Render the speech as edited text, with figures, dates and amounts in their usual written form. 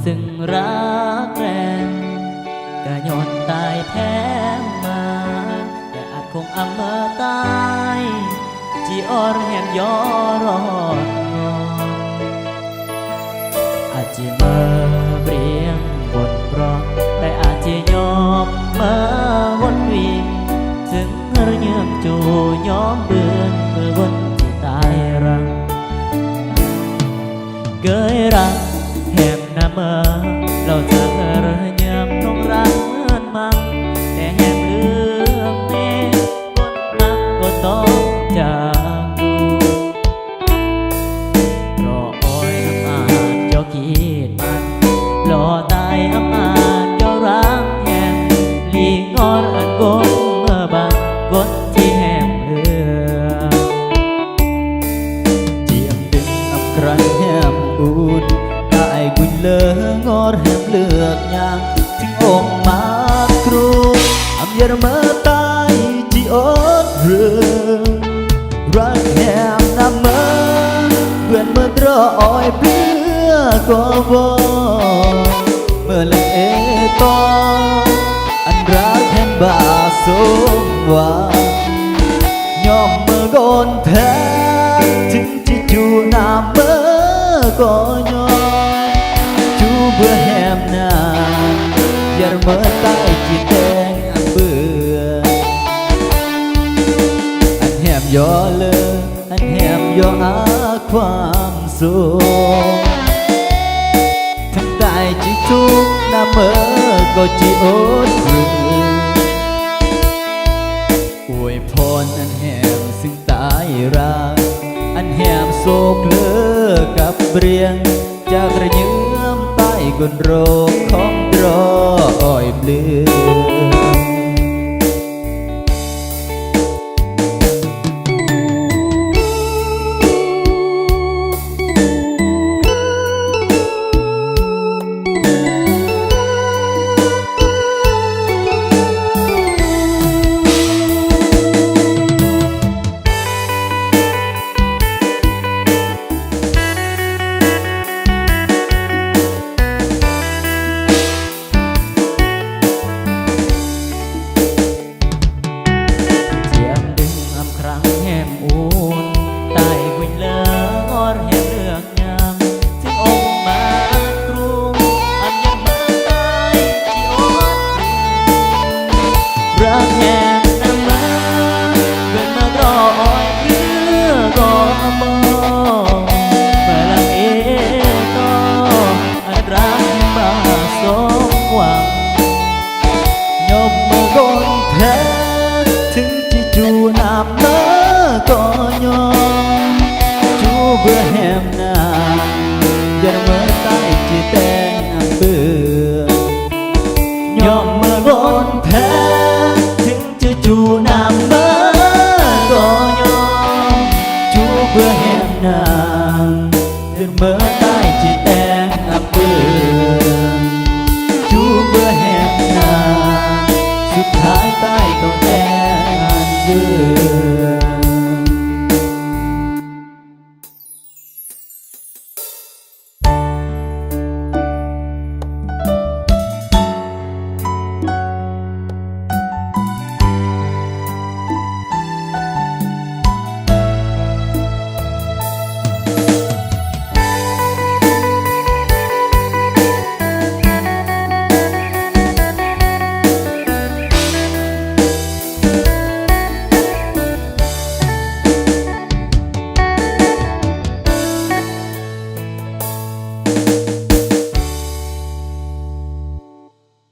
ซึ่งรักแรงก็ย้อนตายแท้มาแต่อาจคงอำเมอตายจีออรแหมย้อรอดงอนอาจจะเมื่อเปรียงบนเพราะแต่อาจจะยอมเมื่อวนวีถึงระเยือกจูยอมเบือนเมื่อวนที่ตายรังเกยรักแหมนาเมื่อเราจะระเยือกน้องรักเหมือนมังแต่แหมเลือกเมฆคนรักก็ต้องจากรออ้อยอำอาจเจ้าขีดมันรอตายอำอาจเจ้ารักแหมลีงออันกงเมื่อบางกดที่แหมเลือกเจียมดึงอับครันแหมอุ่นได้กุยเลองอแหมเลือกยางถึงองมาครูอำเยรเมื่อตายจีอดเรื่องรักแหมนำเมื่อเพื่อนเมื่อตรออ้อยเปลือก็บอกเมื่อเล่นต่ออันรักแห่งบาสมหวังยอมเมื่อก่อนแท้ถึงจะจูน้ำเมื่อก็ยอมจูเบื่อแหมนานอย่าเมื่อใต้จีแดงอันเบื่ออันแหมย่อเลยอันแหมย่ออาความสุขทั้งได้จีทุกน้ำเมื่อก็จีอดเบื่ออวยพรอันแหมซึ่งตายรักอันแหมโศกเลิกกับเรียงจากระเยื้อมใต้กลโรคของรอยเปลือรักแห่งน้ำมาเกิดมารออ้อยเรือก็มองเมื่อลังก็อันรักบาสมหวังยกมือก้นแท้ถึงที่จูน้ำเมื่อก็ยอมจูเบื่อแหม